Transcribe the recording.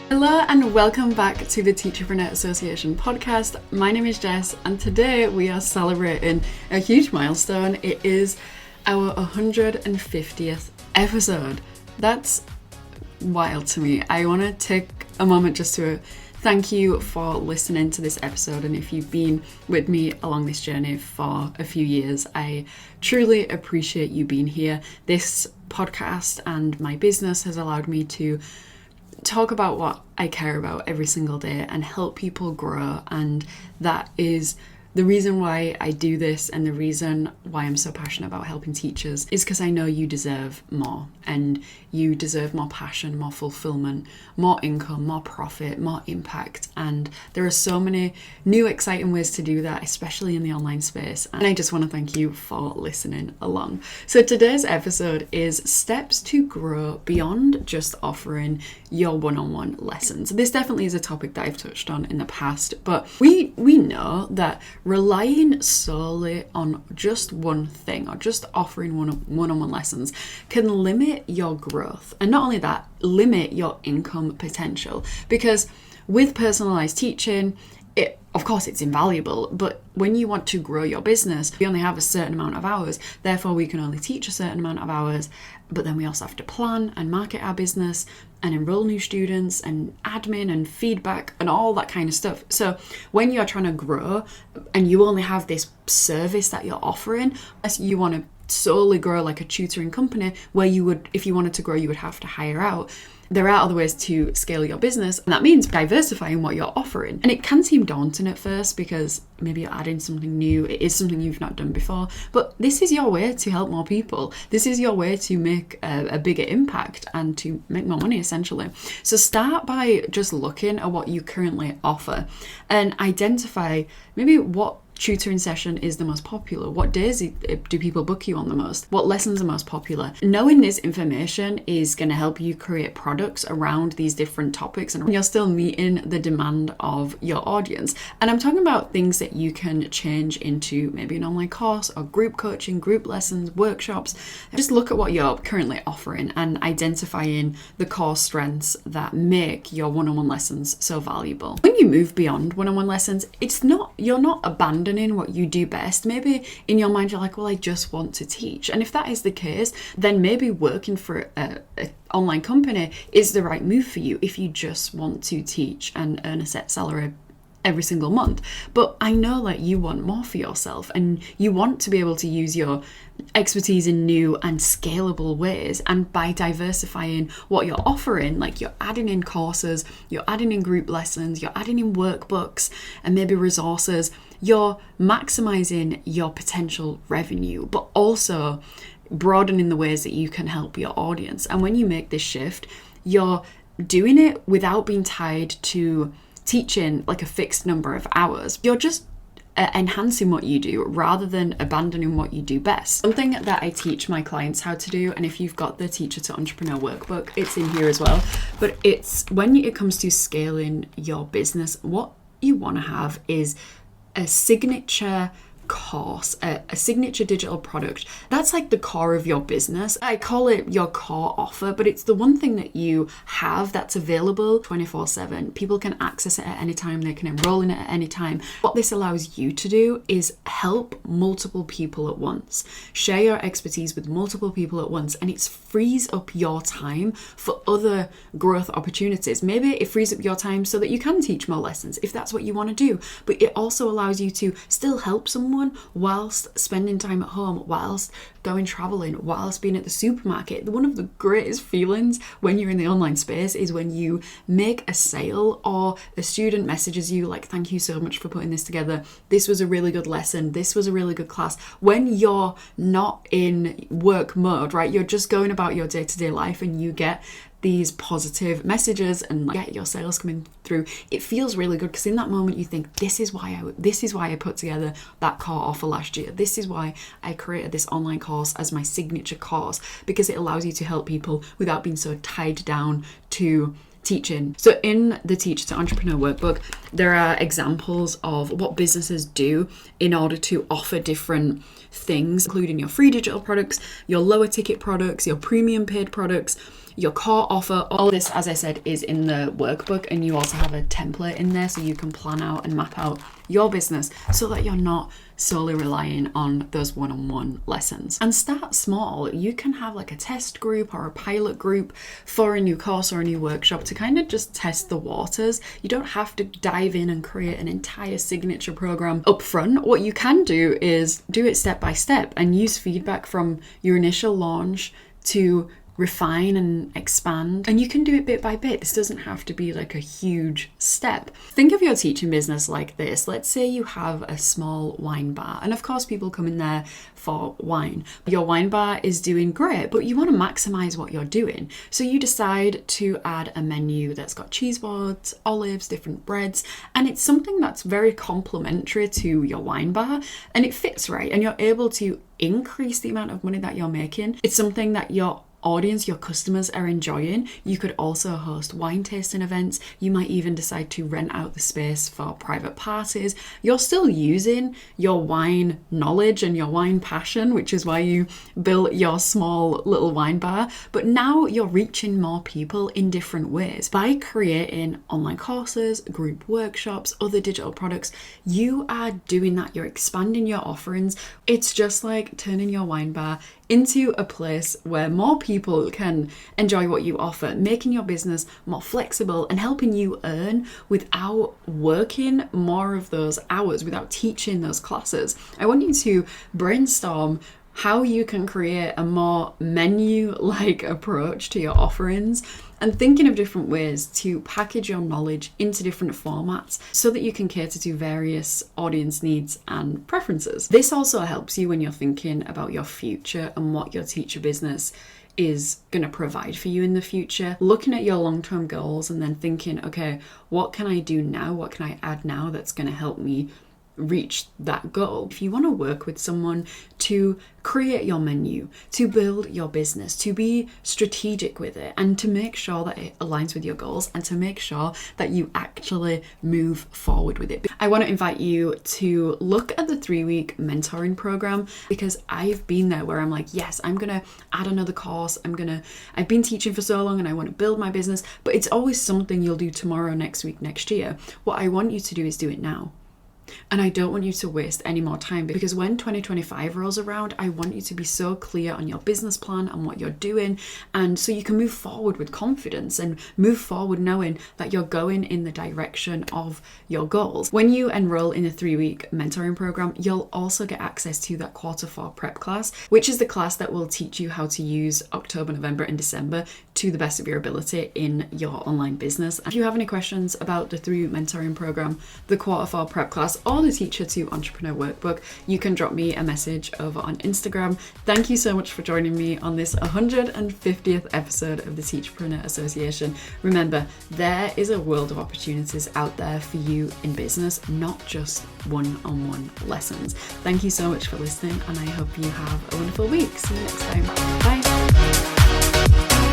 Hello and welcome back to the Teacherpreneur Association podcast. My name is Jess and today we are celebrating a huge milestone. It is our 150th episode. That's wild to me. I want to take a moment just to thank you for listening to this episode, and if you've been with me along this journey for a few years, I truly appreciate you being here. This podcast and my business has allowed me to talk about what I care about every single day and help people grow, and that is the reason why I do this, and the reason why I'm so passionate about helping teachers is because I know you deserve more, and you deserve more passion, more fulfillment, more income, more profit, more impact, and there are so many new exciting ways to do that, especially in the online space, and I just want to thank you for listening along. So today's episode is steps to grow beyond just offering your one-on-one lessons. This definitely is a topic that I've touched on in the past, but we know that relying solely on just one thing or just offering one-on-one lessons can limit your growth, and not only that, limit your income potential, because with personalized teaching, of course it's invaluable, but when you want to grow your business, we only have a certain amount of hours, therefore we can only teach a certain amount of hours, but then we also have to plan and market our business and enroll new students and admin and feedback and all that kind of stuff. So when you're trying to grow and you only have this service that you're offering, unless you want to solely grow like a tutoring company where you would, if you wanted to grow, you would have to hire out. There are other ways to scale your business, and that means diversifying what you're offering. And it can seem daunting at first because maybe you're adding something new, it is something you've not done before, but this is your way to help more people. This is your way to make a bigger impact and to make more money, essentially. So start by just looking at what you currently offer and identify maybe what tutoring session is the most popular. What days do people book you on the most? What lessons are most popular? Knowing this information is going to help you create products around these different topics, and you're still meeting the demand of your audience. And I'm talking about things that you can change into maybe an online course or group coaching, group lessons, workshops. Just look at what you're currently offering and identifying the core strengths that make your one-on-one lessons so valuable. When you move beyond one-on-one lessons, you're not abandoning what you do best. Maybe in your mind you're like, well, I just want to teach, and if that is the case, then maybe working for an online company is the right move for you if you just want to teach and earn a set salary every single month. But I know that you want more for yourself, and you want to be able to use your expertise in new and scalable ways, and by diversifying what you're offering, like you're adding in courses, you're adding in group lessons, you're adding in workbooks and maybe resources, you're maximizing your potential revenue, but also broadening the ways that you can help your audience. And when you make this shift, you're doing it without being tied to teaching like a fixed number of hours. You're just enhancing what you do rather than abandoning what you do best. Something that I teach my clients how to do, and if you've got the Teacher to Entrepreneur workbook, it's in here as well, but it's when it comes to scaling your business, what you want to have is a signature course, a signature digital product. That's like the core of your business. I call it your core offer, but it's the one thing that you have that's available 24/7. People can access it at any time. They can enroll in it at any time. What this allows you to do is help multiple people at once. Share your expertise with multiple people at once, and it frees up your time for other growth opportunities. Maybe it frees up your time so that you can teach more lessons if that's what you want to do, but it also allows you to still help someone whilst spending time at home, whilst going traveling, whilst being at the supermarket. One of the greatest feelings when you're in the online space is when you make a sale or a student messages you like, thank you so much for putting this together. This was a really good lesson. This was a really good class. When you're not in work mode, right? You're just going about your day-to-day life and you get these positive messages and get your sales coming through. It feels really good because in that moment you think, this is why I put together that core offer last year. This is why I created this online course as my signature course, because it allows you to help people without being so tied down to teaching. So in the Teach to Entrepreneur workbook, there are examples of what businesses do in order to offer different things, including your free digital products, your lower ticket products, your premium paid products, your core offer. All this, as I said, is in the workbook, and you also have a template in there so you can plan out and map out your business so that you're not solely relying on those one-on-one lessons. And start small. You can have like a test group or a pilot group for a new course or a new workshop to kind of just test the waters. You don't have to dive in and create an entire signature program up front. What you can do is do it step by step and use feedback from your initial launch to refine and expand, and you can do it bit by bit. This doesn't have to be like a huge step. Think of your teaching business like this. Let's say you have a small wine bar, and of course people come in there for wine. Your wine bar is doing great, but you want to maximize what you're doing. So you decide to add a menu that's got cheese boards, olives, different breads, and it's something that's very complementary to your wine bar, and it fits right, and you're able to increase the amount of money that you're making. It's something that your audience, your customers are enjoying. You could also host wine tasting events. You might even decide to rent out the space for private parties. You're still using your wine knowledge and your wine passion, which is why you built your small little wine bar. But now you're reaching more people in different ways. By creating online courses, group workshops, other digital products, you are doing that. You're expanding your offerings. It's just like turning your wine bar into a place where more people can enjoy what you offer, making your business more flexible and helping you earn without working more of those hours, without teaching those classes. I want you to brainstorm how you can create a more menu-like approach to your offerings and thinking of different ways to package your knowledge into different formats so that you can cater to various audience needs and preferences. This also helps you when you're thinking about your future and what your teacher business is going to provide for you in the future. Looking at your long-term goals and then thinking, okay, what can I do now? What can I add now that's going to help me reach that goal? If you want to work with someone to create your menu, to build your business, to be strategic with it, and to make sure that it aligns with your goals, and to make sure that you actually move forward with it, I want to invite you to look at the 3-week mentoring program, because I've been there where I'm like, yes, I'm gonna add another course, I've been teaching for so long and I want to build my business, but it's always something you'll do tomorrow, next week, next year. What I want you to do is do it now. And I don't want you to waste any more time, because when 2025 rolls around, I want you to be so clear on your business plan and what you're doing, and so you can move forward with confidence and move forward knowing that you're going in the direction of your goals. When you enroll in a 3-week mentoring program, you'll also get access to that Q4 prep class, which is the class that will teach you how to use October, November and December to the best of your ability in your online business. If you have any questions about the 3-week mentoring program, the Q4 prep class, or the Teacher to Entrepreneur workbook, you can drop me a message over on Instagram. Thank you so much for joining me on this 150th episode of the Teacherpreneur Association. Remember, there is a world of opportunities out there for you in business, not just one-on-one lessons. Thank you so much for listening, and I hope you have a wonderful week. See you next time. Bye.